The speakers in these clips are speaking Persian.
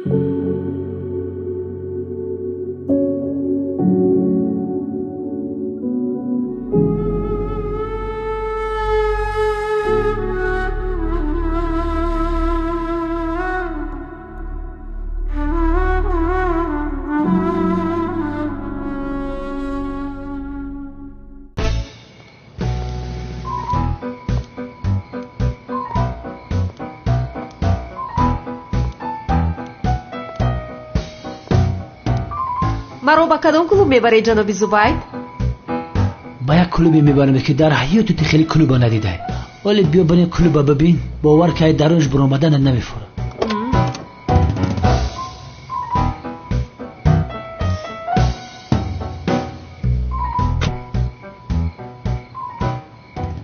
مرا با کدام کلوب میبری جناب زبید؟ با یک کلوبی میبرم که در حیاتت خیلی کلوبا ندیده، ولی بیا برای کلوبا ببین، باور که درش برآمدن نمیفوره.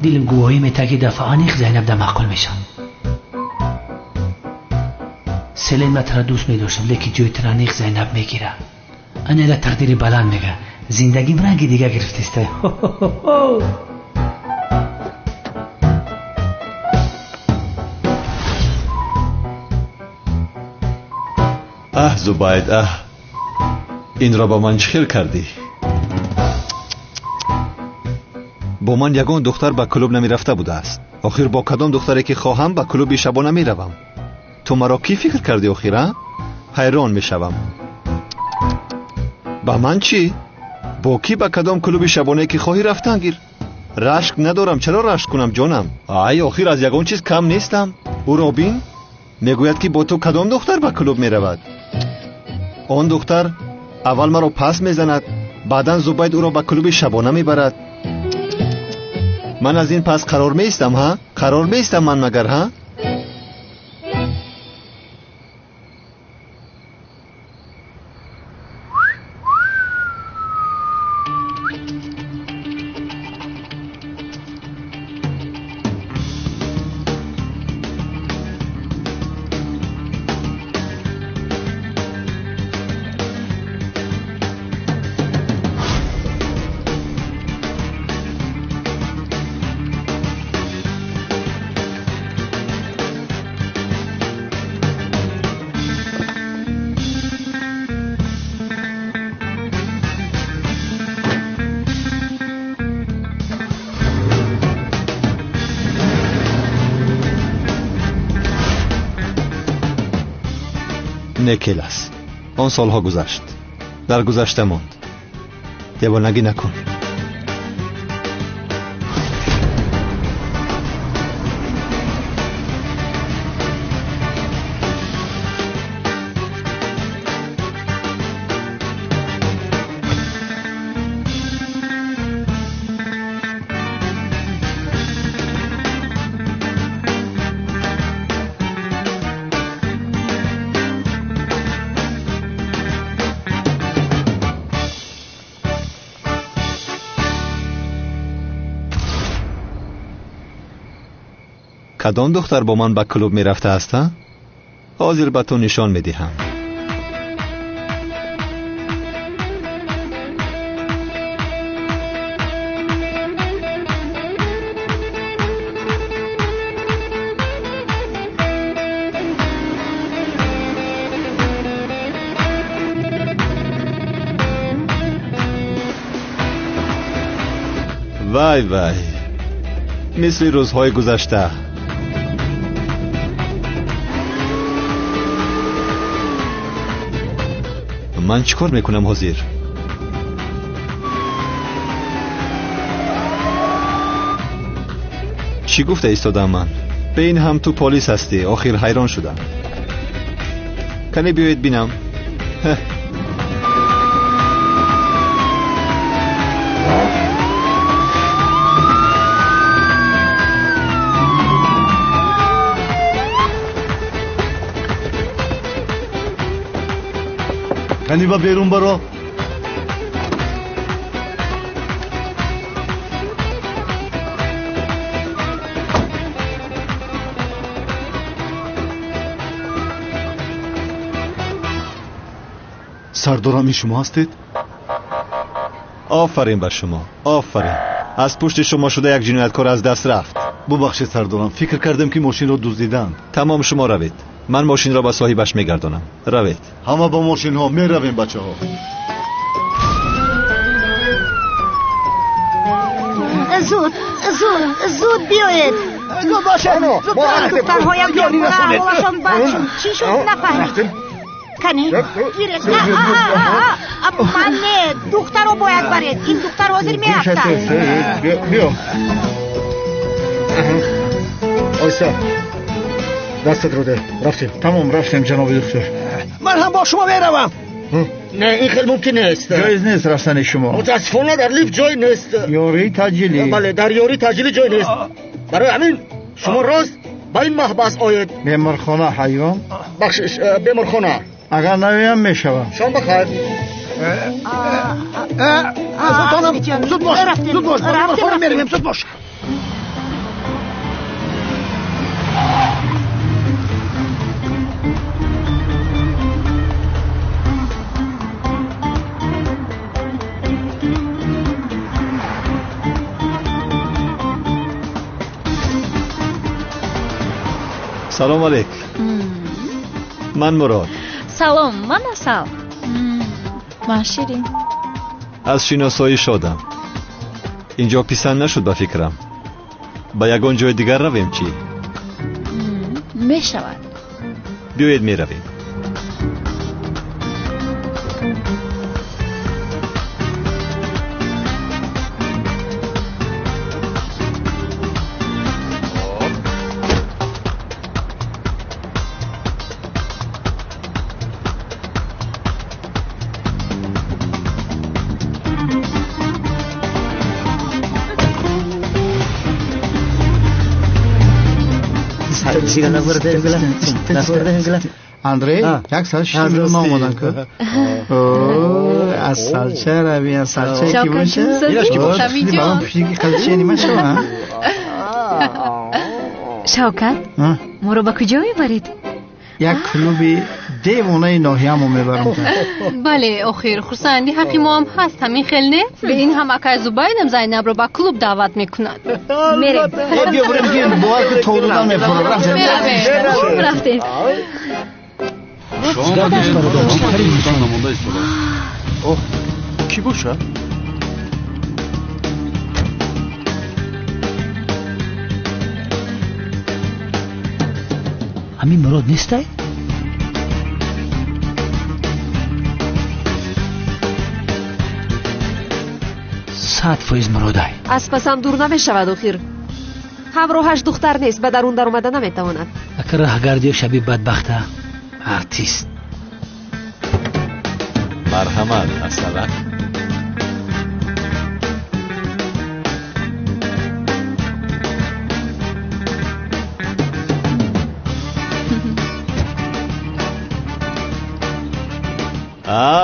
دلم گواهی میده که دفعه آنیخ زینب در معقول میشن. سلین من ترا دوست میداشتم، لیکن جوی ترا آنیخ زینب میگیره. انیلا تقدیری بلند میگه، زندگیم رنگی دیگه گرفتیسته. زبید این را با من چخیر کردی؟ با من یگان دختر به کلوب نمی رفته بوده است. آخر با کدام دختری که خواهم به کلوب شبانه می روم؟ تو مرا کی فکر کردی آخر؟ حیران می شوم. با من چی؟ با کی به کدام کلوب شبانه که خواهی رفتن گیر؟ رشک ندارم، چرا رشک کنم جانم؟ آخر از یگان چیز کم نیستم. او را بین میگوید که با تو کدام دختر به کلوب می رود؟ آن دختر اول مرا پس می زند، بعداً زبید او را به کلوب شبانه می برد. من از این پس قرار می ایستم ها؟ قرار می ایستم من مگر ها؟ نکیلس آن سالها گذشت، در گذشته ماند. دیوانگی نکن. کدام دختر با من به کلوب می رفته است؟ حاضر به تو نشان می دهم. وای وای، مثل روزهای گذشته. من چیکار میکنم حاضر؟ چی گفته ایستادم من؟ به این هم تو پلیس هستی؟ آخر حیران شدم. کنی بیایید بینم. کنی با بیرون برو. سردارمی شما هستید؟ آفرین بر شما، آفرین. از پشت شما شده یک جنایتکار از دست رفت. ببخشید سردارم، فکر کردم که ماشین رو دزدیدند. تمام شما روید، من ماشین را به صاحبش میگردانم. روید. همه با ماشین ها میرویم بچه ها. زود بیایید. زود باشه. دخترهایم بیارم باشم. چی شد نفهمید؟ کنی؟ گیرید. من نه. دختر رو باید برید. این دختر حاضر میرفتن. بیا. آیسا دستت رو ده. رفتیم. تمام رفتیم جناب دکتر. من هم با شما میروم. نه این خیلی ممکن نیست. جایز نیست رفتن شما. متاسفانه در لیفت جای نیست. یاری تجلی. بله در یاری تجلی جای نیست. برای همین شما راست با این محبس آید. بیمارخانه حیوان. بخشش بیمارخانه. اگر نویم میشوم. شام بخیر. زود باش. زود باش. بیمارخانه میرویم. زود باش. سلام علیک. من مراد. سلام من اصل. من شیرین. از شناسایی شدم. اینجا پسند نشد به فکرم. با یگان جای دیگر رویم چی؟ می شود. بیایید می رویم. اندری یک سال شیرین ما اومدن که اصل چه روی اصل چه کی باشه برام پیشگی قلچه نیمه شما شوکت ما رو با کجا میبرید؟ یک کلوبی دیوانه ناحیه‌مو میبرم. بله آخر خرسندی حقی ما هم هست همین خیلی نه به این هم اکر زبایدم زینب رو با کلوب دعوت میکنن. میریم بیا بریم باید که تولدن میفرم رفتیم. کی باشه؟ همین مراد نیسته؟ صد فایز مراده. از پسم دور نمیشود آخر. همراهش دختر نیست، به درون در اومده نمیتواند. اگر راهگردی شبیه بدبخته آرتیست. مرحمت مثلا.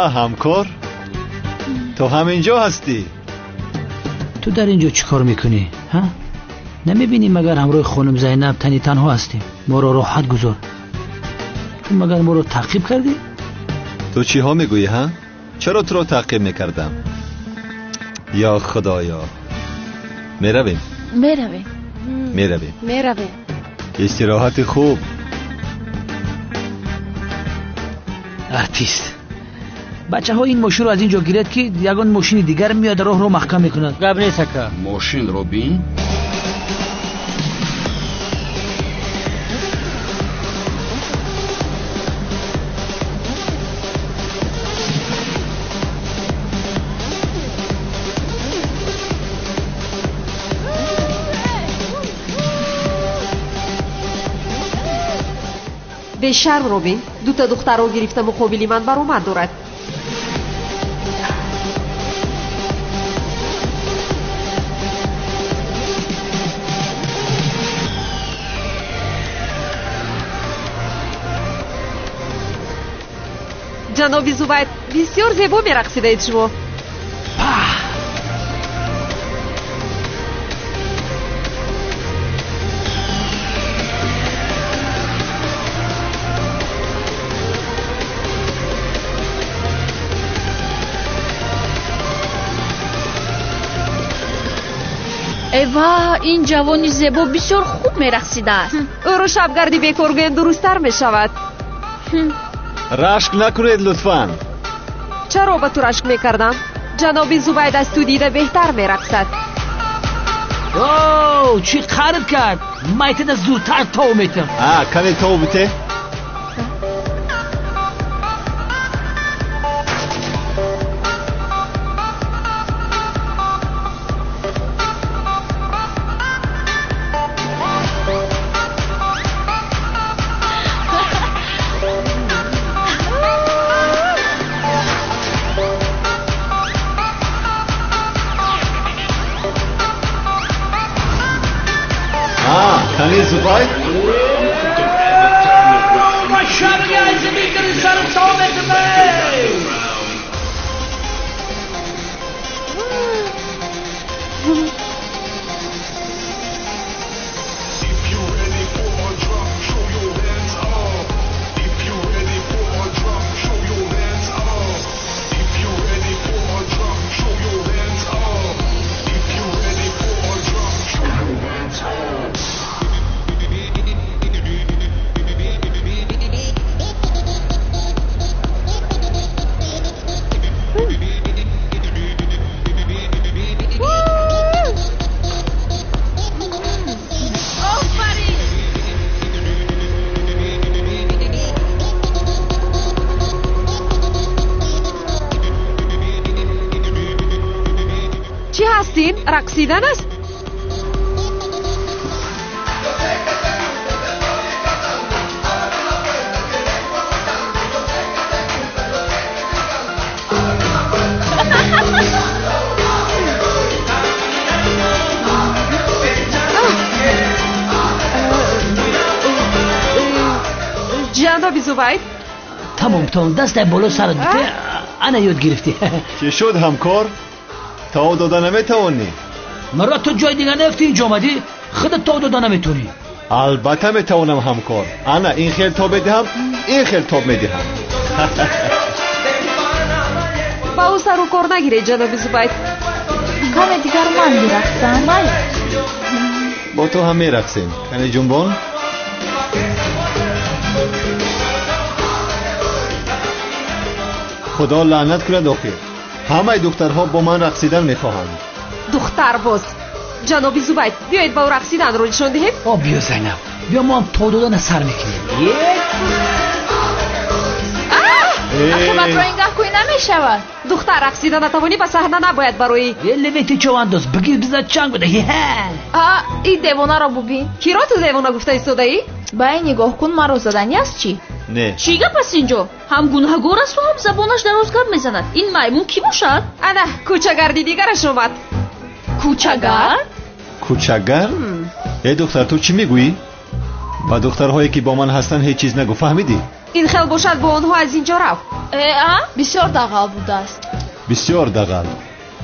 همکار تو همینجا هستی؟ تو در اینجا چی کار میکنی؟ ها؟ نمیبینی مگر همراه خانم زینب تنی تنها هستیم؟ ما رو راحت گذار. تو مگر ما رو تعقیب کردی؟ تو چی ها میگویی ها؟ چرا تو رو تعقیب میکردم؟ یا خدایا. میرویم؟ میرویم. استراحت خوب. آرتیست. بچه ها این ماشین رو از اینجا گیرد که یگان ماشین دیگر میاد راه رو محکم میکنند. قبل نیست که ماشین رو بین. به شرم رو بین. دوتا دختر رو گرفته مقابلی من برآمد دارد. جناب زبید بسیار زیبا میرقصیدید شما. ایوا این جوانی زیبا بسیار خوب میرقصیده است. او رو شبگردی بکار گویند درست‌تر میشود. رشک نکنید لطفاً. چرا به تو رشک میکردم؟ جناب زبید از تو دیده بهتر میرقصد. اوه چی خرد کرد؟ مایتن از زودتر تو میتم. کنی تو بته؟ کنی زبید؟ شبگی از میکنی سر تو میتم. چی هستین؟ رقصیدن است؟ جناب زبید؟ تمام دست بالا سرت بته. انا یاد گرفتی. چی شد همکار؟ تا دادن نمیتوانی؟ مرا تو جای دیگه نفتی اینجا آمدی؟ خودت تا دادن نمیتونی. البته میتونم همکار. انا این خیل تا بدهم، این خیل تا میدهم. با او سر و کار نگیره جناب زبید. کم دیگر من میرقصم. با تو هم میرقصیم. کنی جنبان؟ خدا لعنت کند آخر. همه دخترها با من رقصیدن میخواهند. دختر باز. جناب زبید بیایید با او رقصیدن رو نشان دهیم. بیا زینب بیا ما هم تا دادن سر میکنیم. آخه من رو اینگاه کوی نمیشود. دختر رقصیدن نتوانی به صحنه نباید بروی. یه لویتی چو انداز بگیر بزد چنگ بده. این دیوانه را ببین. کی را تو دیوانه گفته ایستاده ای؟ با این نگاه کن مرا زدنی است چی؟ نه. چی گپ است اینجا؟ هم گناهگار است و هم زبانش دراز گپ میزند. این میمون کی باشد؟ انا کوچگردی دیگرش اومد. کوچگر؟ کوچگر؟ ای دختر تو چی میگویی؟ با دخترهایی که با من هستن هیچ چیز نگو. فهمیدی؟ این خیل باشد با آنها از اینجا رفت. بسیار دغل بوده است. بسیار دغل.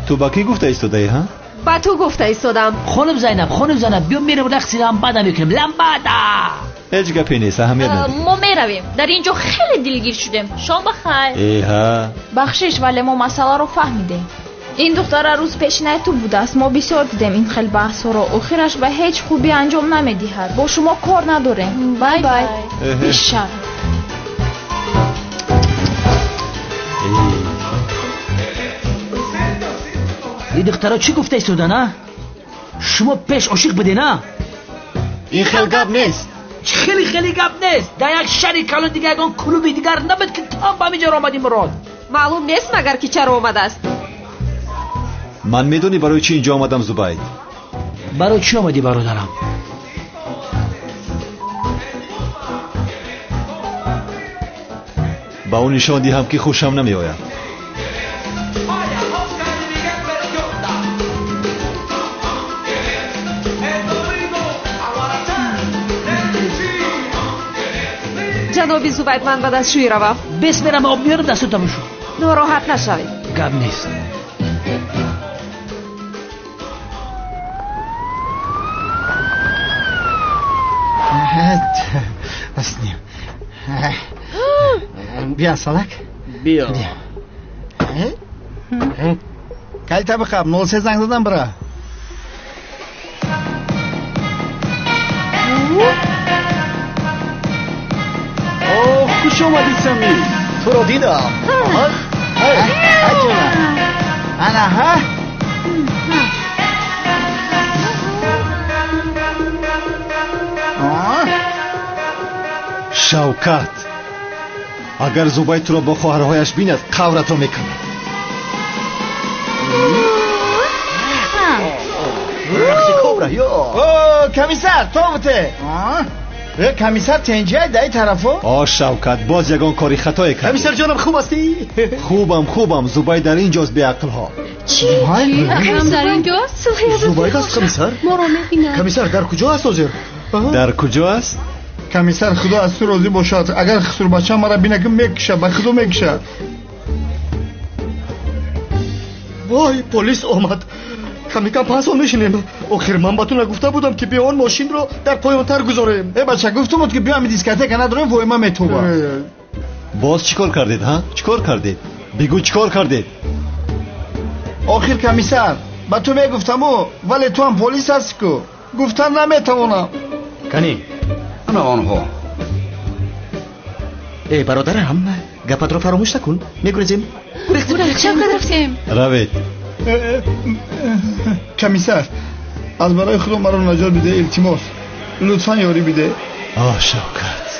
تو با کی گفته ایستاده ای ها؟ با تو گفته ایستادم. خانم زینب بیا میرم رقصیدن بعدا میکنیم. لمبادا هیچ گپی نیست. اهمیت نداره. ما میرویم. در اینجا خیلی دلگیر شدیم. شام بخیر. ایها بخشش ولی ما مسئله رو فهمیدیم. این دختر روز پیشینه تو بوده است. ما بسیار دیدیم این خیلی بحث رو. آخرش به هیچ خوبی انجام نمیدهد. با شما کار نداریم. بای بای. بیشتر این دخترها چی گفته ایستاده نه؟ شما پیش عاشق بده نه؟ این خیلی گپ نیست. خیلی گپ نیست. در یک شهری کلان دیگه اگان کلوبی دیگر نبود که تا با اینجا آمدیم مراد. معلوم نیست مگر که چرا آمده است. من میدونی برای چی اینجا آمدم زبید؟ برای چی آمدی برادرم؟ با اون نشان دهم که خوشم نمی آید. جناب زبید من به دستشویی روم. بس برم آب میارم دستتا بشو. ناراحت نشوید. گپ نیست. بسنیم. بیا سالک. بیا. کلی تا بخواب 03 زنگ زدم برا. خوش اومدی سمی. تو رو دیدم. انا ها شوکت اگر زوبای تو را با خواهرهایش بیند قورت را میکند. کمیسر تو بوده. کمیسر تنجه دای طرفو. شوکت باز یگان کاری خطای کردی. کمیسر جانم خوب هستی؟ خوبم. زوبای در اینجاست بی عقل ها. چی؟ هم در اینجاست؟ زوبای هست کمیسر؟ ما رو میبینم. کمیسر در کجا هست حاضر؟ در کجا است؟ کمیسر خدا از تو راضی باشد. اگر خسرو بچه مرا بینه که میکشه به خدا میکشه. وای پلیس آمد. کمی کم پس میشینیم. آخر من با تو نگفته بودم که بیا اون ماشین رو در پایانتر گذاریم. ای بچه گفتم بود که بیا همین دیسکتک نداریم وای من میتوبه. باز چیکار کردید ها؟ چیکار کردید؟ بگو چیکار کردید؟ آخر کمیسر با تو میگفتم ولی تو هم پلیس هستی که گفتن نمیتوانم. کنی انا آنها. ای برادرم گپت رو فراموش نکن. میگریزیم. رفتیم. روید. کمیسر از برای خدا مرا نجات بده التماس. لطفا یاری بده. شوکت.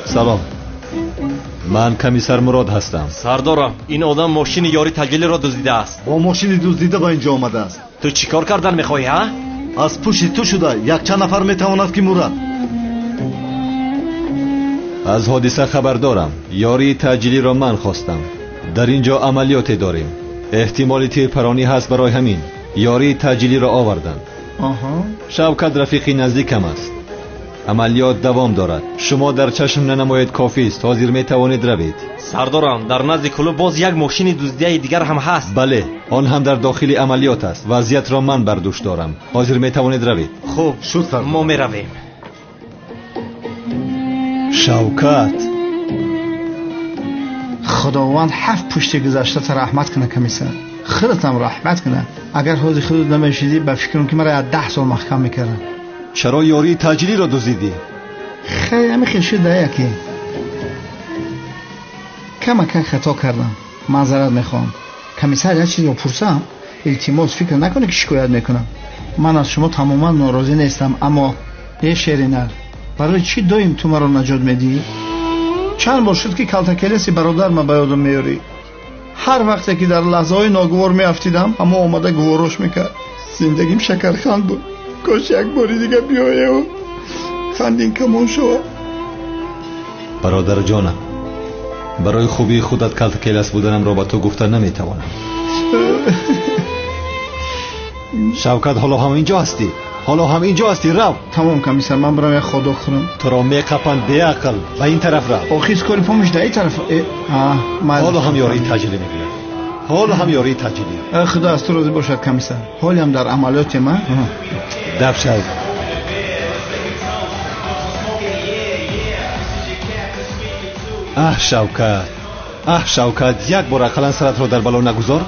سلام. من کمیسر مراد هستم. سردارم این آدم ماشین یاری تجلی را دزدیده است. با ماشین دزدیده با اینجا آمده است. تو چیکار کردن میخوای ها؟ از پشت تو شده یک چند نفر میتواند که مرد. از حادثه خبر دارم. یاری تجلی را من خواستم. در اینجا عملیاتی داریم. احتمالی تیرپرانی هست، برای همین یاری تجلی را آوردند. شوکت رفیقی نزدیکم است. عملیات دوام دارد. شما در چشم ننماید کافی است. حاضر میتوانید روید. سردارم در نزد کلوب باز یک ماشین دزدیده دیگر هم هست. بله آن هم در داخل عملیات است. وضعیت را من بر دوش دارم. حاضر میتوانید روید. خوب شد ما میرویم. شوکت خداوند 7 پشت گذشته رحمت کنه کمیسر. خودت هم رحمت کنه. اگر حاضر خودت نمیشیدی به فکرم که مرا 10 سال محکم میکردن. چرا یاری تجلی را دزدیدی؟ خیلی همین شده یکی کمک خطا کردم. معذرت میخوام. کمیسر یه چیزی رو پرسم التماس فکر نکنه که شکایت میکنم. من از شما تماما ناراضی نیستم، اما یه شیرینر برای چی دایم تو مرا نجات میدی؟ چند بار شد که کلتکلیسی برادر ما به یادم میاری. هر وقتی که در لحظه های ناگوار میافتیدم اما آمده گواراش میکرد. زندگیم شکرخند بود. کاش یک باری دیگه بیایه و خندین کمون شود. برادر جانم، برای خوبی خودت کلتکلیس بودنم را با تو گفته نمیتوانم. شوکت حالا هم اینجا هستی. رو. تمام کمیسر من برام یک خدا خورم. تو را میقپند بی عقل. به این طرف رو. آخیز کاری پامش در این طرف. حالا هم یاری تجلی میگیرد. خدا از تو راضی باشد کمیسر. حالی هم در عملیات من دف شد. شوکت یک بار اقلا سرت را در بلا نگذار.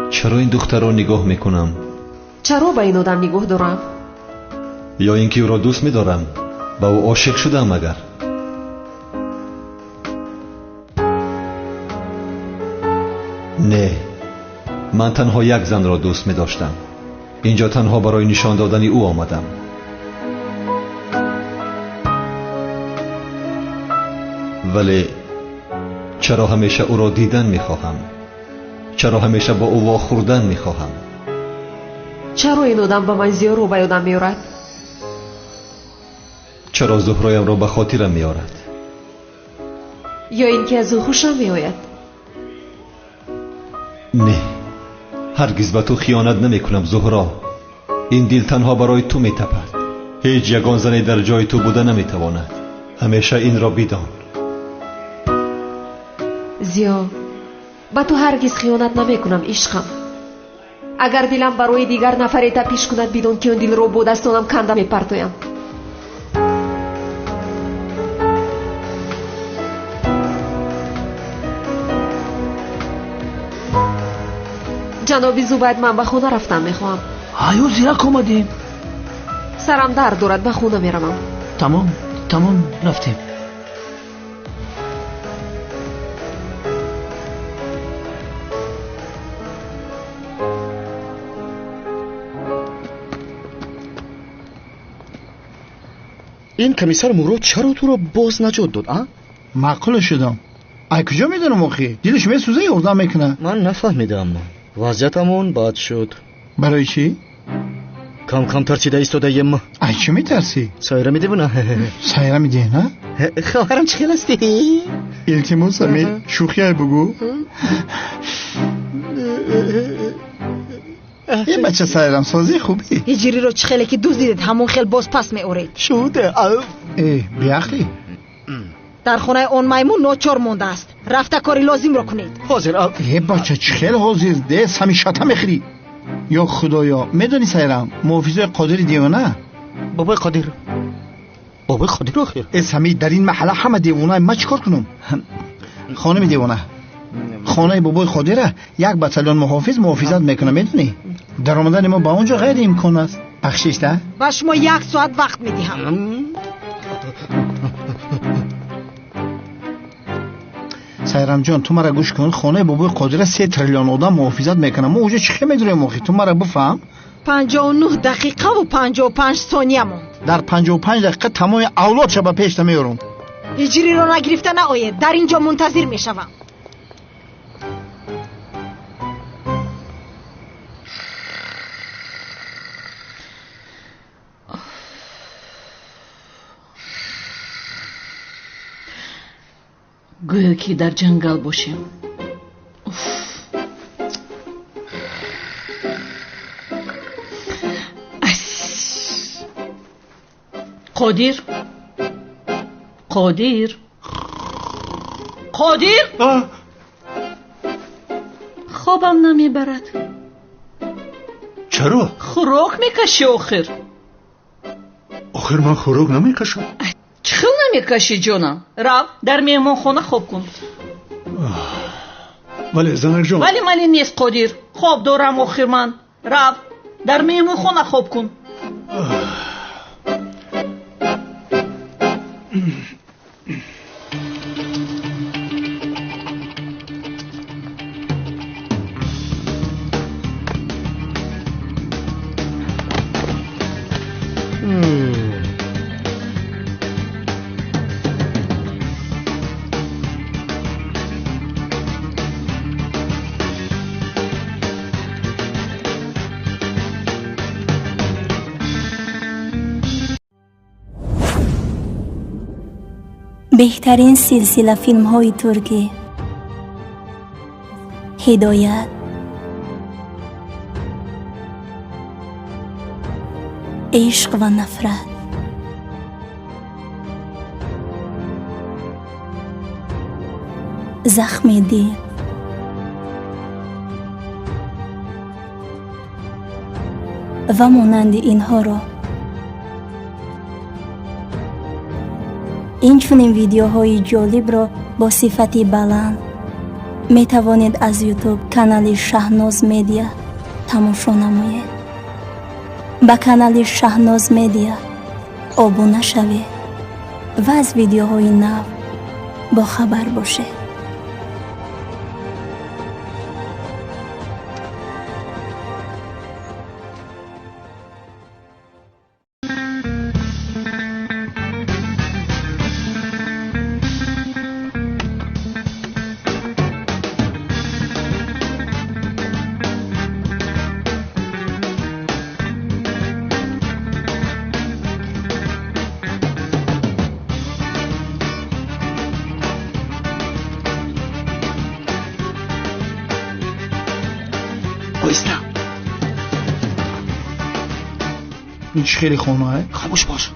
چرا این دختر را نگاه میکنم؟ چرا به این آدم نگاه دارم؟ یا اینکه او را دوست میدارم، با او عاشق شدم مگر؟ نه، من تنها یک زن را دوست میداشتم. اینجا تنها برای نشان دادن او آمدم. ولی چرا همیشه او را دیدن میخواهم؟ چرا همیشه با او واخوردن میخواهم؟ چرا این آدم به من زیاد رو به یادم میارد؟ چرا زهرایم را به خاطرم میارد؟ یا اینکه از او خوشم میآید؟ نه، هرگز به تو خیانت نمیکنم زهرا. این دل تنها برای تو میتپد. هیچ یگان زنی در جای تو بوده نمیتواند. همیشه این را بدان. زیا با تو هرگز خیانت نمیکنم عشقم. اگر دلم برای دیگر نفری تپش کند بدون که اون دل رو با دستانم کنده میپرتویم. جنابی زوباید من به خونه رفتم میخواهم. آیو زیرک اومدیم. سرم درد دارد به خونه میروم. تمام رفتیم. این کمیسر مراد چرا تو رو باز نجات داد؟ معقول شدم. ای کجا میدونم آخی؟ دلش میسوزه یردم میکنه. من نفهمیدم. وضعیتمون بد شد. برای چی؟ کم ترسیده ایستاده یم. ای چی میترسی؟ سایره میده بونه. سایره میده نه؟ خواهرم چی خیل هستی؟ التماس می شوخی های بگو. این بچه سایرم سازی خوبی. هجری رو چه خیلی که دوز دیدید همون خیل باز پس می اورید. شده بیاخلی در خونه اون میمون ناچار مونده است. رفته کاری لازم رو کنید. حاضر بچه چه خیلی حاضر دست همی شتا میخری. یا خدایا میدونی سایرم محافظه قادر دیوانه. بابای قادر آخر از همی در این محله همه دیوانه. ما چیکار کنم؟ خانم دیوانه خانه بابای قادره یک بتالون محافظت میکنه. میدونی در آمدن ما با اونجا غیر امکان است. بخشش ده با شما 1 ساعت وقت میدیم. سایرم جان تو مرا گوش کن. خانه بابای قادره 3 تریلیون آدم محافظت میکنه. ما اونجا چی میدونیم آخی؟ تو مرا بفهم. 59 دقیقه و 55 ثانیه موند. در 55 دقیقه تمام اولاد شب پیش میارم. هجری رو نگرفته نآید. در اینجا منتظر میشوم. گویا که در جنگل باشیم. قادر خوابم نمیبرد. چرا؟ خوراک میکشی آخر من خوراک نمیکشم. چخیل نمیکشی جانم. رو در میهمان خانه خواب کن. ولی زنک جان ولی نیست قادر. خواب دارم آخر من. رو در میهمان خانه خواب کن. بهترین سلسله فیلم های ترکی هدایت، عشق و نفرت، زخم دل، و مانند اینها را این چنین ویدیوهای جالب را با صفتی بلند می توانید از یوتیوب کانال شاهناز مدیا تماشا نمایید. با کانال شاهناز مدیا ابونه شوید و از ویدیوهای نو با خبر باشید. این چی خیلی خونه؟ خاموش باش.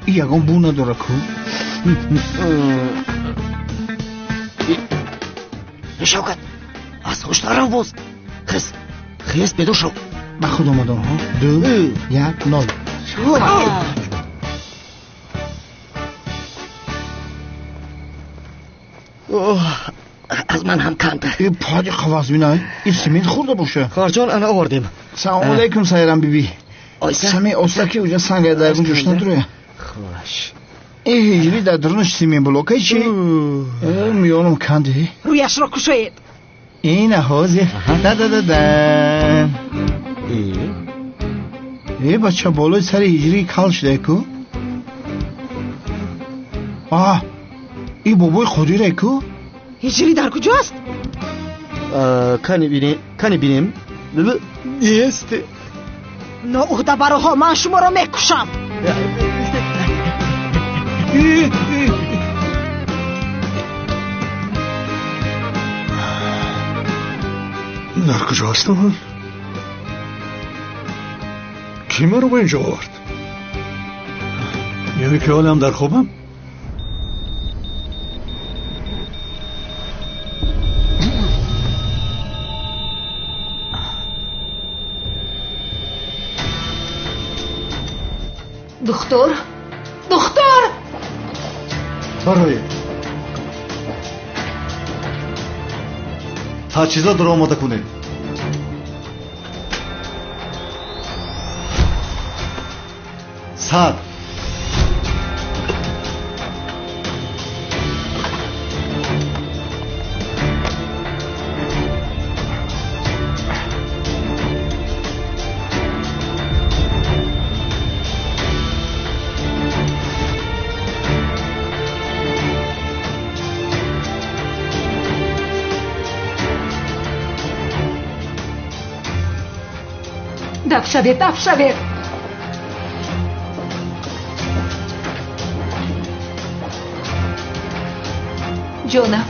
ягон бу надора ку шавкат аз хуштарам боз хис беду шав ба худ омадам 2 1 0 аз ман ҳам камтар поди қаваз бинай ин семент хӯрда боша корҷон ана овардем салому алайкум сайрам биби сами осаки уҷа санга дайгун ҷӯш надуроя хуш ҳиҷри дар дурнаш семент блокай чи миёнам канди рӯяшро кушоед ина ҳозир дадададан бача болои сари ҳиҷри кал шудайку ин бобои қодирайку ҳиҷри дар куҷост кани бинем нест ноӯҳда бароҳо ман шуморо мекушам дар куҷо ҳастам ман ки маро ба инҷо овард яъне ки ҳолам дар хобам دختر برای تجهیزات را آماده کنید سر دفع شوید جانم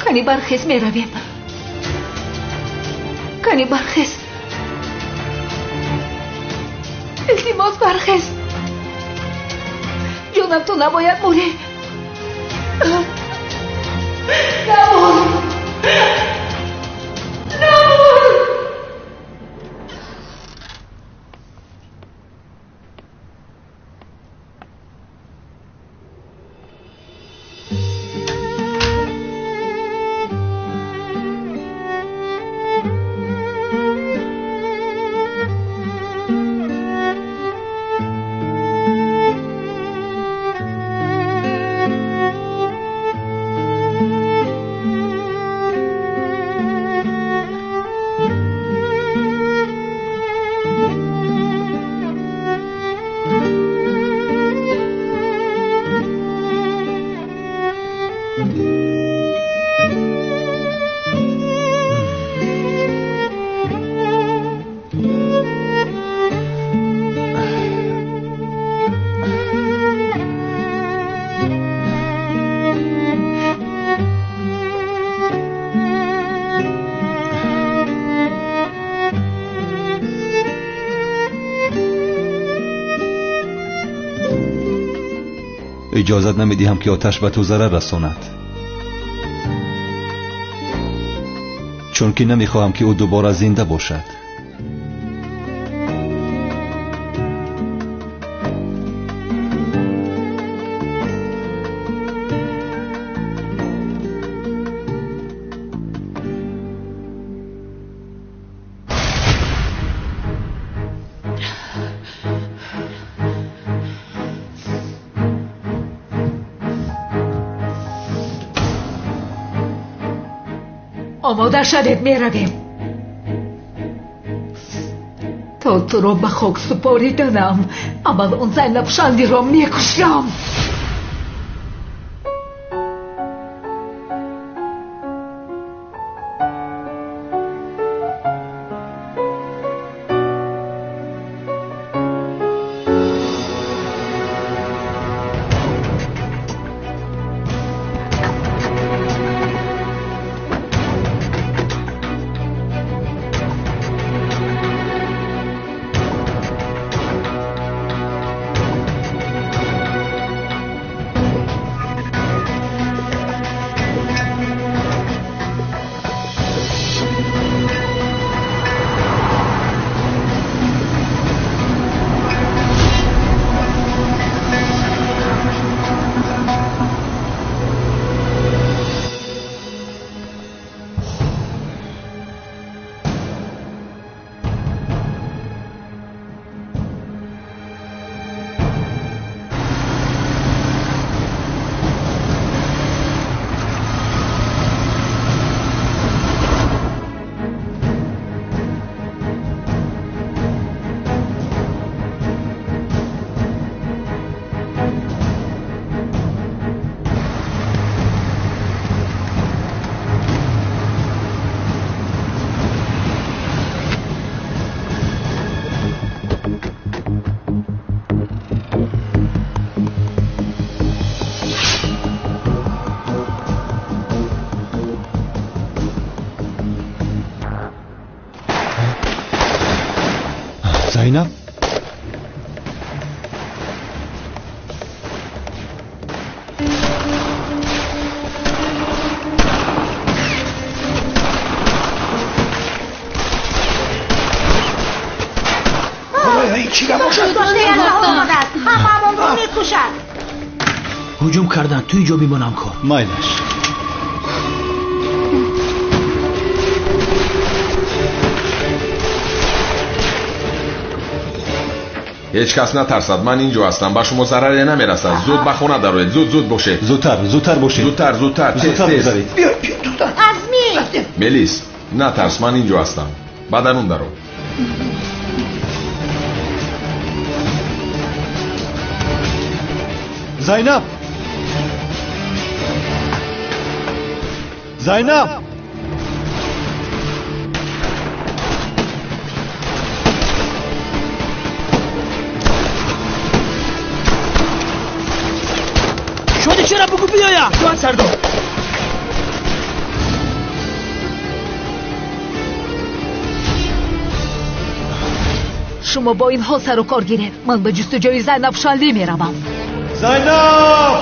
کنی برخیز می رویم کنی برخیز التماس برخیز جانم تو نباید موری نمون اجازت نمیدیم که آتش به تو ضرر رساند چون که نمیخواهم که او دوباره زنده باشد آماده شدید می رویم تا تو را به خاک سپاریدنم اول اون زن لبشندی را می کشم زینب هممون رو میکشن. هجوم کردن توی جا میمونم کار مایلش هیچ کس نترسد، من اینجا هستم، به شما ضرری نمیرسد. زود به خونه دارید، زود باشه. زودتر باشه. زودتر بذارید. بیا عزمی ملیس نترس، من اینجا هستم. بدنون درو. زینب شده چرا بگو بیایم جوان سردار شما با این حال سر و کار گیرید. من به جستجوی زینب شالی میروم. زینب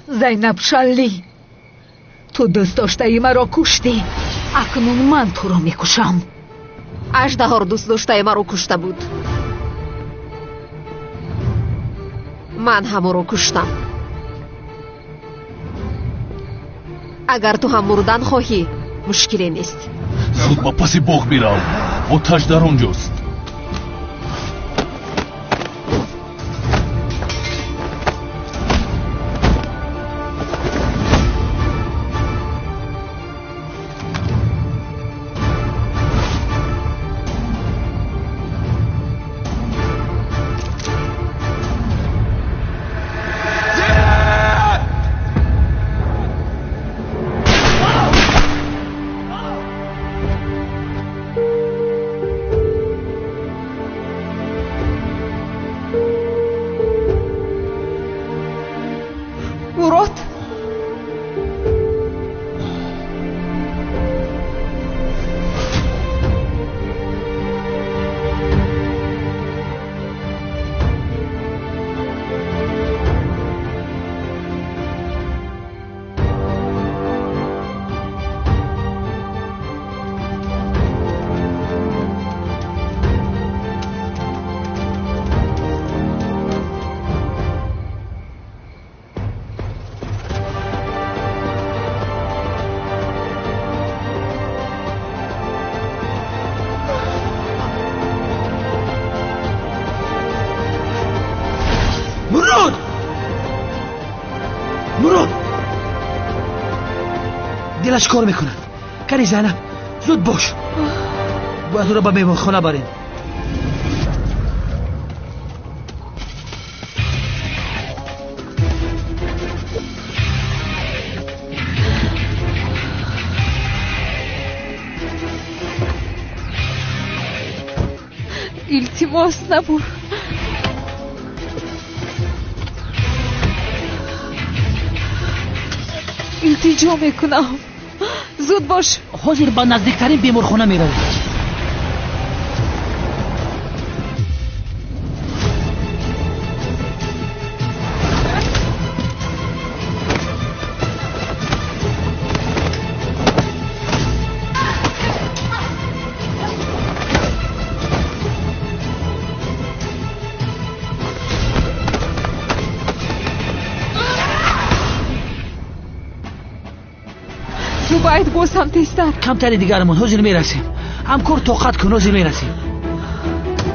زینب شالی، تو دوست داشته ای مرا کشتی، اکنون من تو را میکشم. اژدها دوست داشته مرا کشته بود، من هم او را کشتم. اگر تو هم مردن خواهی مشکلی نیست. زود با پسی باغ میرم، آتش در آنجاست. مراد دلش کار میکنه. کنی زینب زود باش، باید او را به مهمانخانه بریم. التماس نبر. التجا میکنم زود باش. حاضر با نزدیکترین بیمارخانه میرویم. باید بازم تیستر. کمتری دیگرمون حاضر میرسیم. همکار طاقت کن، حاضر میرسیم.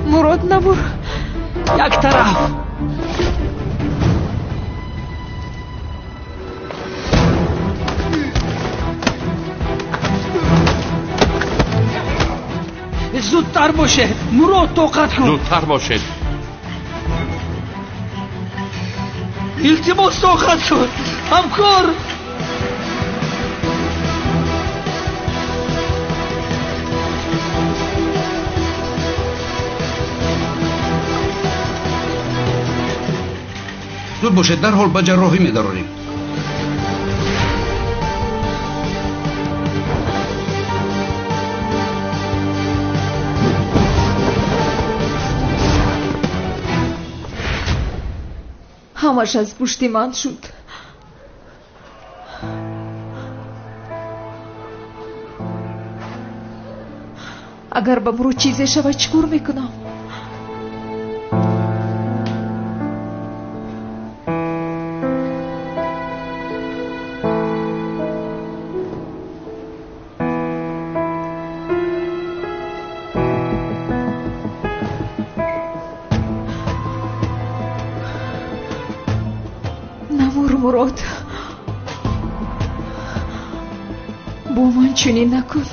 مراد نبر. یک طرف. زودتر باشه مراد، طاقت کن. زودتر باشه. التماس طاقت کن همکار. زود باشد در حال به جراحی می‌داریم. همش از پشت من شد. اگر بمرو چیزی شود چیکار میکنم؟ مراد با من چنین نکن.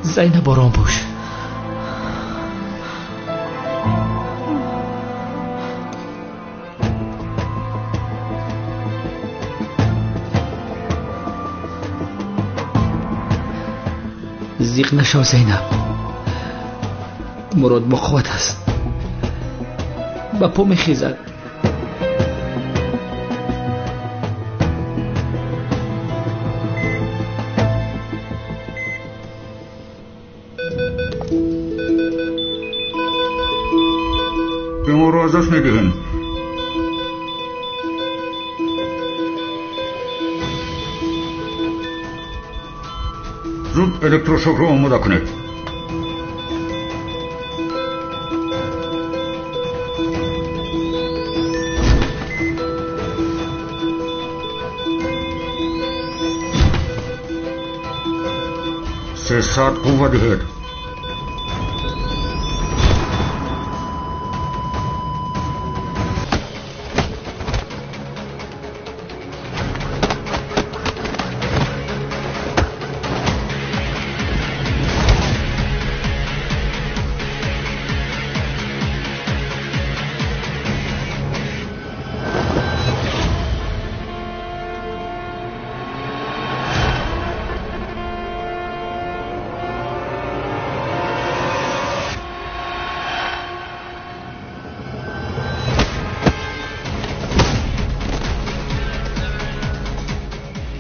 زینب آرام باش. زیق نشو زینب. مراد با قوت است. با پا میخیزد. به ما رو ازش نگهن. زود الکتروشوک رو آماده کنید. سه ساعت قوه دهید.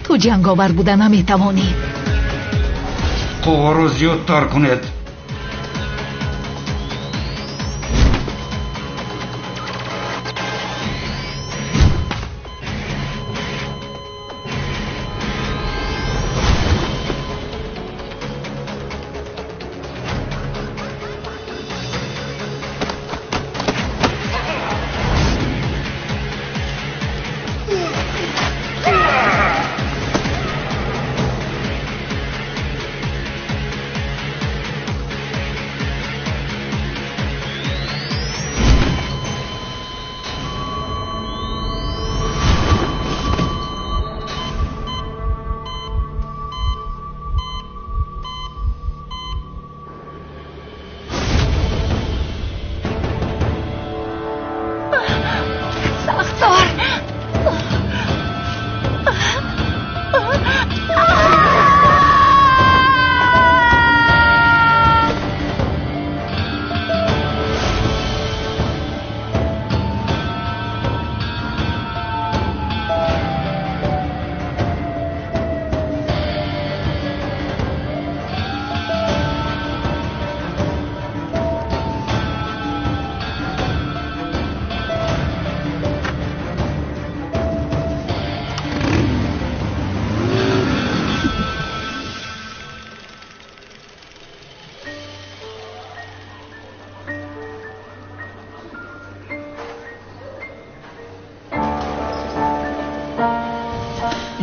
تو جنگاور بودن نمیتوانی. قوه رو زیادتر کنید.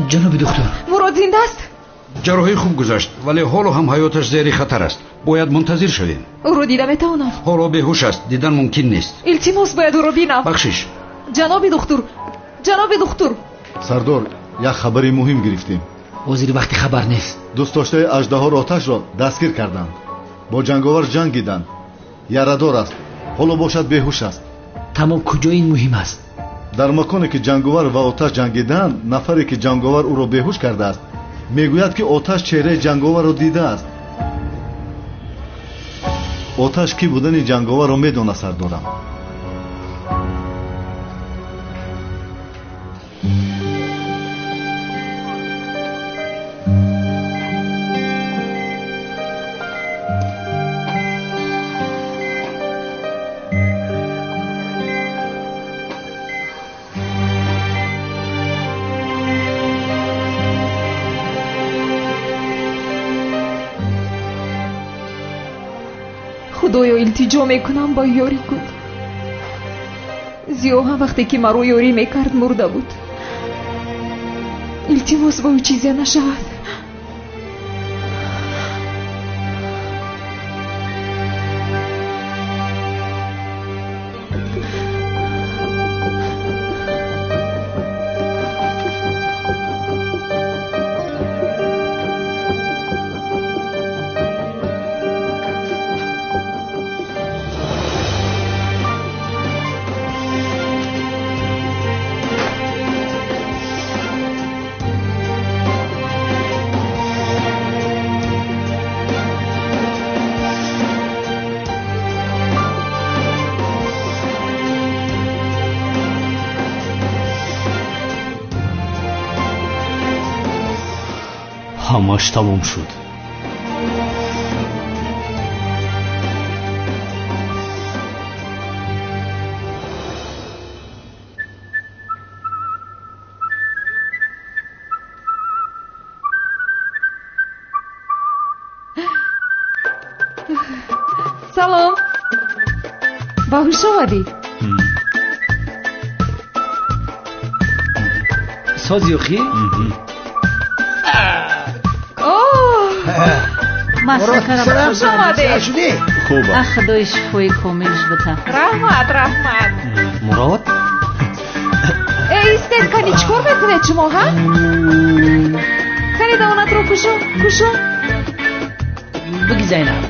جناب دکتر، مراد زنده است؟ جراحی خوب گذشت ولی حالا هم حیاتش زیر خطر است. باید منتظر شویم. او رو دیدم میتوانم؟ حالا بیهوش است، دیدن ممکن نیست. التماس باید او رو بینم. بخشش. جناب دکتر، جناب دکتر. سردار، یک خبری مهم گرفتیم. وزیر وقتی خبر نیست. دوست داشته اژدها آتش را دستگیر کردند. با جنگاور جنگیدند. یاره‌دار است. حالا باشد بیهوش است. تمام کجا این مهم است؟ در مکانی که جنگاور و آتش جنگیدند، نفری که جنگاور او را بیهوش کرده است میگوید که آتش چهره جنگاور را دیده است. آتش کی بودن جنگاور را میداند سردارم. خدایا التجا میکنم با یاری کن. زیا هم وقتی که مرا یاری میکرد مرده بود. التماس با او چیزی نشود. همش تمام شد. سلام. باهوش آمدی؟ سازی اخی؟ مسکرم خوش آمده. خوبه. خدای شفای کاملش بده. رحمت. مراد؟ ایستید کنی چکار میکنه شما ها؟ کنی دانت رو کشو. بگی زینب.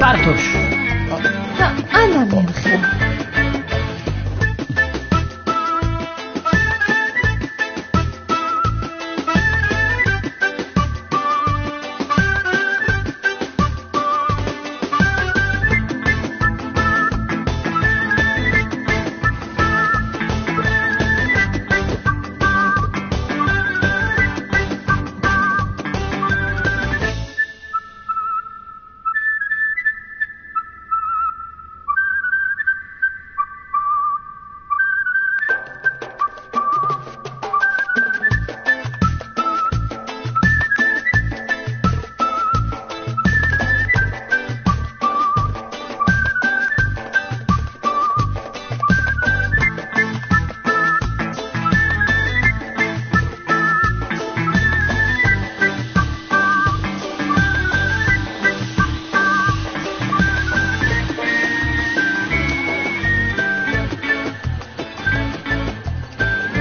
برتوش. انا میخوام.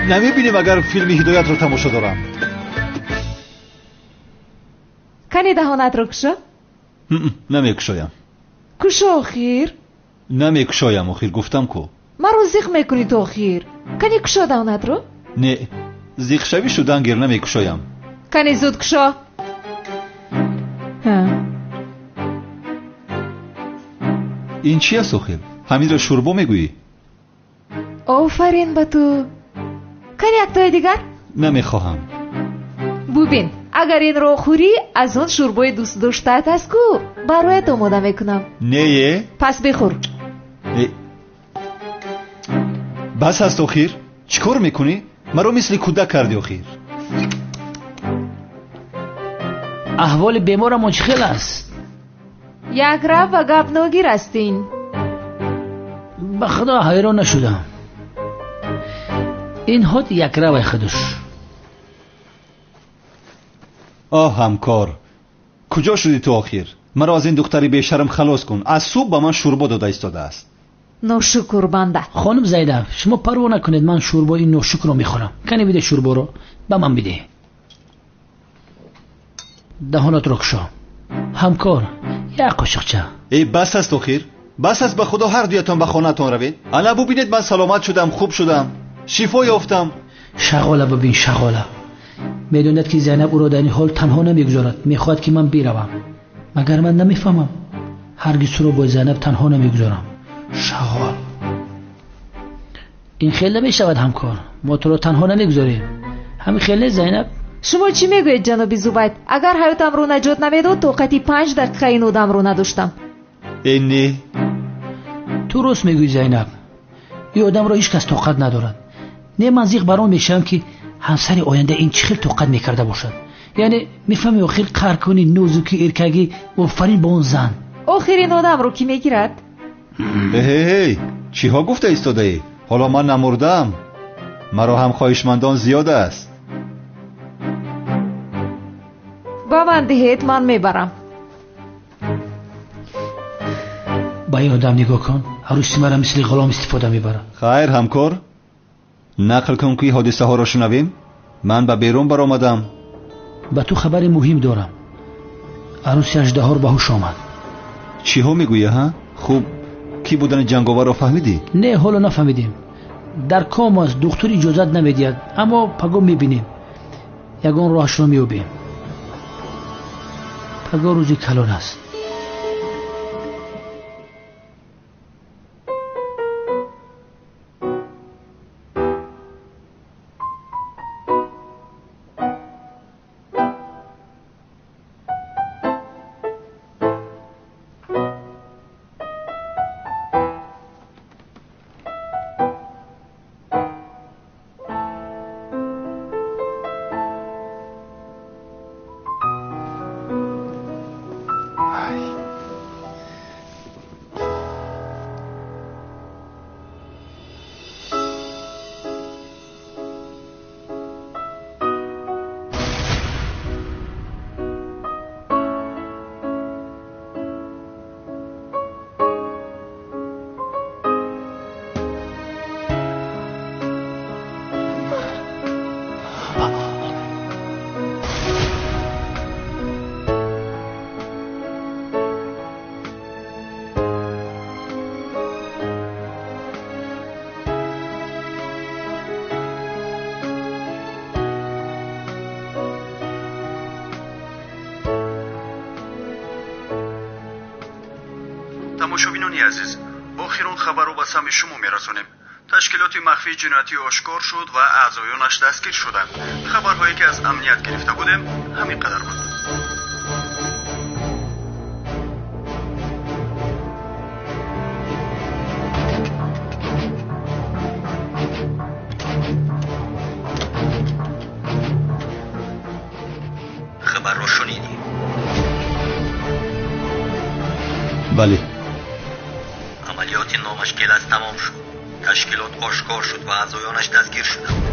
نمیبینیم اگر فیلم هدایت رو تماشا دارم. کنی دهانت رو کشو؟ نمیکشایم. کشو آخیر؟ نمیکشایم آخیر گفتم کو. مرا زیخ میکنی تو آخیر. کنی کشو دهانت رو؟ نه زیخ شوی شدن گیر نمیکشایم. کنی زود کشو. این چی است آخیر؟ همین را شوربا میگویی؟ آفرین با تو. کنی یک تای دیگر؟ نمیخواهم. ببین اگر این رو خوری از اون شوربای دوست داشتت است کو برایت آماده میکنم. نه پس بخور. بس هست آخیر؟ چیکار میکنی؟ مرا مثل کودک کردی آخیر. احوال بیمارم مشکل است. یک رب و گپ نگیر استین. به خدا حیران نشدم. این هات یک روی خودش. همکار کجا شدی تو آخیر؟ مرا از این دختری بیشرم خلاص کن. از صبح به من شوربا داده ایستاده است. ناشکر بنده. خانم زیدب شما پروا نکنید، من شوربا این ناشکر رو میخورم. کنی بده شوربا رو به من بده. دهانت رو کشا. همکار یک قاشقچه. بس است آخیر؟ بس است به خدا هر دویتان به خانه‌تان روید. انا ببینید من سلامت شدم، خوب شدم، شفا یافتم. شغاله ببین شغاله. میدوند که زینب او را در این حال تنها نمیگذارد، میخواهد که من بروم. مگر من نمیفهمم؟ هرگز او را با زینب تنها نمیگذارم. شغال این خیلی نمیشود همکار، ما تو را تنها نمیگذاریم. همین خیلی زینب. شما چی میگوید جناب زبید؟ اگر حیاتم رو نجات نمیداد طاقتی 5 دقیقه این آدم رو نداشتم. اینی تو راست میگوی زینب، این آدم را هیچ کس طاقت ندارد. نه منزیق برام میشم که همسر آینده این چه خیلی طاقت میکرده باشد. یعنی میفهمی آخر قهر کنی نازکی ارکگی آفرین با اون زن. آخرین آدم رو کی میگیرد؟ هی چی ها گفته ایستاده ای؟ حالا من نمردم، مرا هم خواهشمندان زیاد است. با من دهید من میبرم. با این آدم نگاه کن، عروسی مرا مثل غلام استفاده میبره. خیر همکار، نقل کن که حادثه ها را شنویم. من به بیرون برآمدم. با تو خبر مهم دارم. عروسی اژدها به هوش آمد. چی ها میگویی ها؟ خوب کی بودن جنگاور را فهمیدی؟ نه حالا نفهمیدیم. در کام است، دکتر اجازت نمیدید، اما پگاه میبینیم. یگان راهش را میوبیم. پگاه روزی کلان است. تماشابینان عزیز، آخرین خبر رو به سمع شما میرسونیم. تشکیلات مخفی جنایتی آشکار شد و اعضایانش دستگیر شدند. خبرهایی که از امنیت گرفته بودیم همین قدر بود. خبر رو شنیدی؟ بله. عملیات نامشکل از تمام شد. تشکیلات آشکار شد و اعضایانش دستگیر شدند.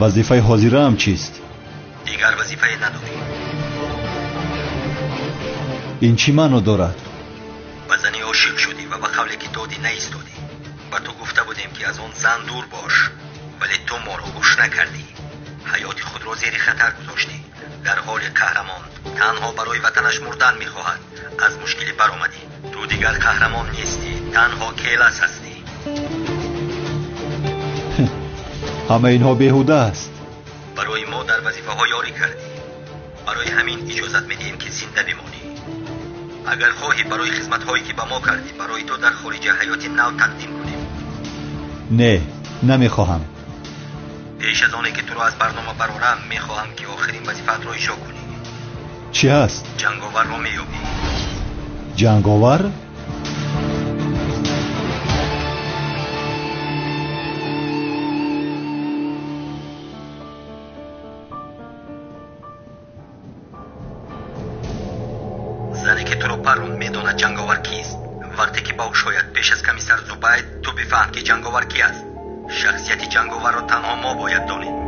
وظیفه حاضره هم چیست؟ دیگر وظیفه نداری. این چی معنی دارد؟ به زنی عاشق شدی و به قولی که دادی نایستادی. و تو گفته بودیم که از آن زن دور باش، ولی تو ما رو گوش نکردی. حیات خود را زیر خطر گذاشتی. در حال قهرمان تنها برای وطنش مردن میخواهد. از مشکلی برآمدی. تو دیگر قهرمان نیستی، تنها کیلس هستی. همه اینها بیهوده است. برای ما در وظیفه ها یاری کردی. برای همین اجازت میدیم که زنده بمانی. اگر خواهی برای خدمت هایی که به ما کردی برای تو در خارج حیات نو تقدیم کنیم. نه، نمیخواهم. پیش از آنی که تو را از برنامه برارم میخواهم که آخرین وظیفت را اجرا کنی. چی هست؟ جنگاور را مییابی. جنگاور؟ زنی که تو را پرون میداند جنگاور کیست. وقتی که با شاید پیش از کمیسر زبید تو بفهم که جنگاور کی است. شخصیت جنگاور را تنها ما باید دانیم.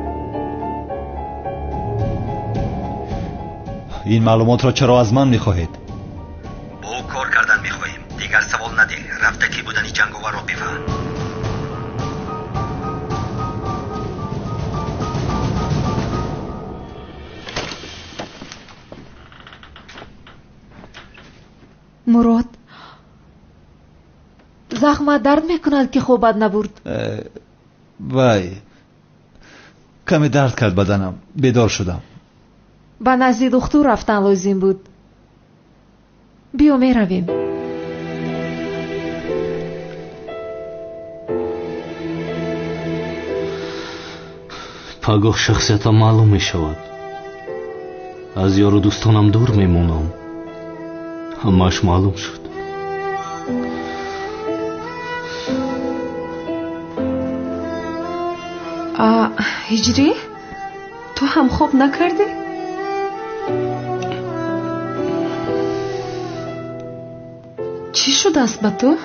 این معلومات را چرا از من میخواهید؟ با او کار کردن میخواهیم. دیگر سوال نده. رفته کی بودنی جنگاور را بفهم. مراد زخمت درد میکند که خوابت نبرد. وای کمی درد کرد بدنم. بیدار شدم. به نزد دکتر رفتن لازم بود. بیا میرویم. پگاه شخصیتم معلوم میشود. از یار و دوستانم دور میمونم. همش معلوم شد. هجری تو هم خوب نکردی؟ چی شده است با تو؟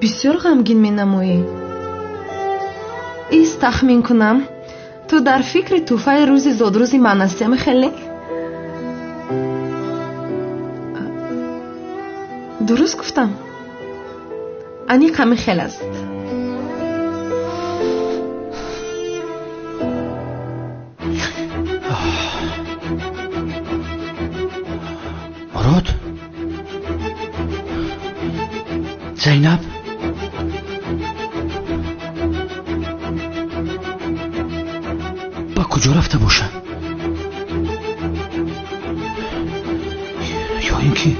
بسیار غمگین می نمایی. ایست تخمین کنم تو در فکر توفای روزی زادروزی من هستیم خیلی؟ درست گفتم. انی غمی خیلی است. مراد زینب با کجا رفته باشن؟ یا اینکه نه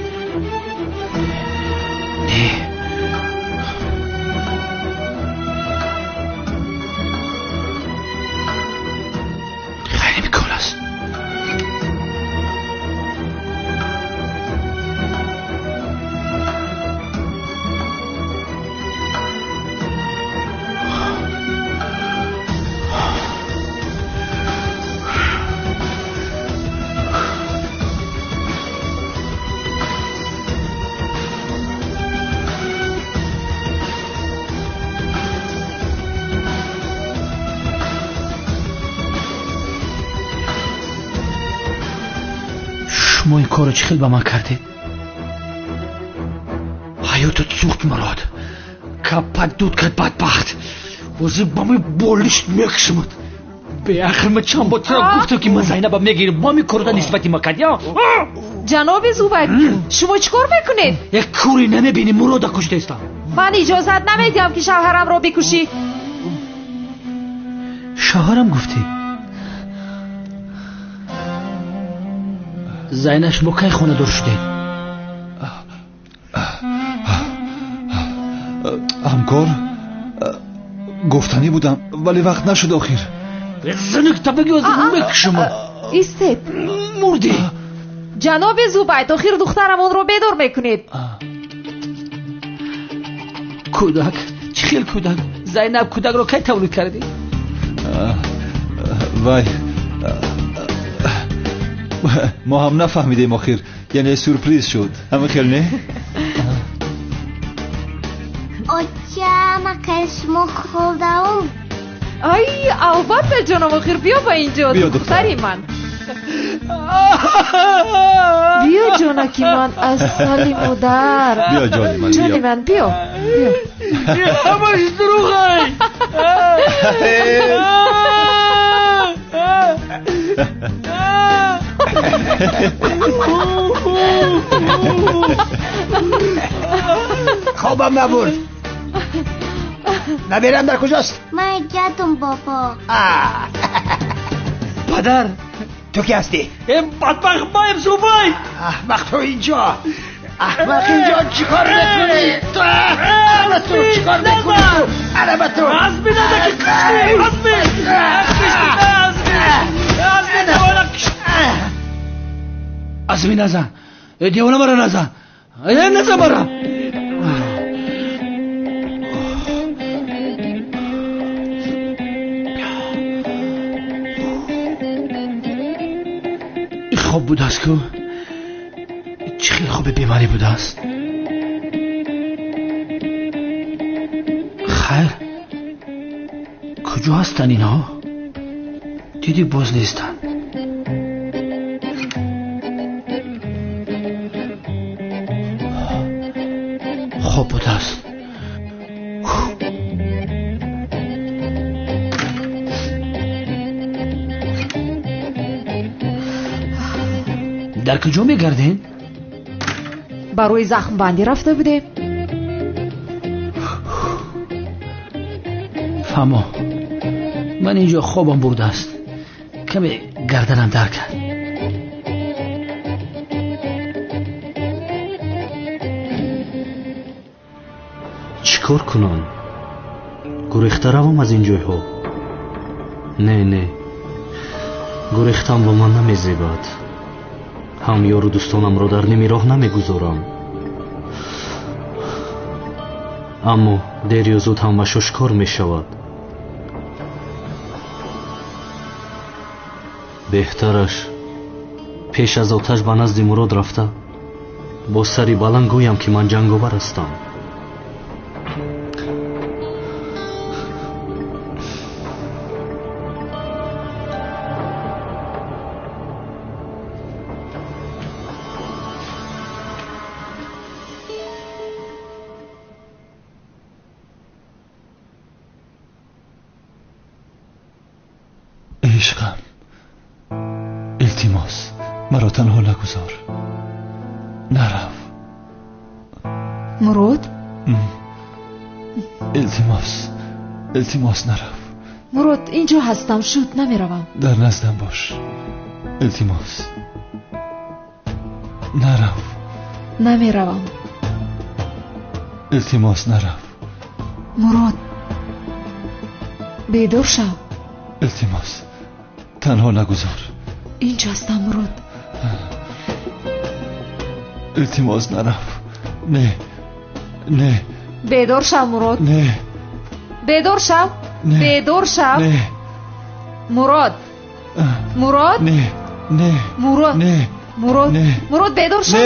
خیلی میکن است. شما این کارو چه خیلی با من کردید؟ حیاتت سوخت مراد. کپت دود کرد بدبخت. بازی با من بولشت میکشمد. به آخر من چند بار ترا گفتم که من زینب میگیرم. با می کارو نسبتی ما کرد یا؟ جناب زبید شما چیکار میکنید؟ یک کوری نمیبینی مراد کشته استم. من اجازت نمیدم که شوهرم را بکشی. شوهرم گفتی؟ زینب شما کی خونه دار شدید؟ همکار گفتنی بودم ولی وقت نشد آخر. زنک تبگی از میکشم. ایستید مردی. جناب زبید آخر دخترمون رو بدار میکنید. کودک چه خیلی کودک. زینب کودک رو کی تولید کردی؟ وای ما هم نفهمیدیم آخر. یعنی سورپریز شد. همه خیلی نه؟ آجا ما کشمو خوردم. ای البته جناب آخر بیا با اینجا دختری من. بیا جانکی من از سالی مادر. بیا جانی من. جانی من بیا. همش دروغه. خوابم نبرد. نبیرم در کجاست؟ من جاتم بابا. پدر تو کی هستی؟ این بدبخت بایم زوبای. احمق تو اینجا. احمق اینجا چیکار میکنی؟ تو چیکار میکنی؟ علامت تو عزمی نده که کشمی. عزمی نزن. دیوانه مرا نزن. نزن مرا. این خواب بوده است که چه خیلی خواب بیماری بوده است. خیر کجا هستن اینا؟ دیدی باز نیستن. خواب بوده است. در کجا میگردین؟ барои захмбандӣ рафта будем. фаҳмо, ман инҷо хобам бурдааст. каме гарданам дар кард. чӣ кор кунам? гурехта равам аз ин ҷойҳо? не, гурехтам ба ман намезебад. ҳам ёру дӯстонамро дар ними роҳ намегузорам. аммо дер ё зуд ҳамаш ошкор мешавад. беҳтараш пеш аз оташ ба назди мурод рафта бо сари баланд гӯям ки ман ҷанговар ҳастам. عشقم التماس مرا تنها نگذار. نرو مراد. التماس نرو. مراد اینجا هستم، شد نمیروم. در نزدم باش. التماس نرو. نمیروم. التماس نرو. مراد بیدار شو. التماس تنها نگذار. اینجا هستم مراد. التماس نرو. نه بیدار شو مراد. نه بیدار شو. بیدار شو. نه مراد. نه مراد. مراد بیدار شو.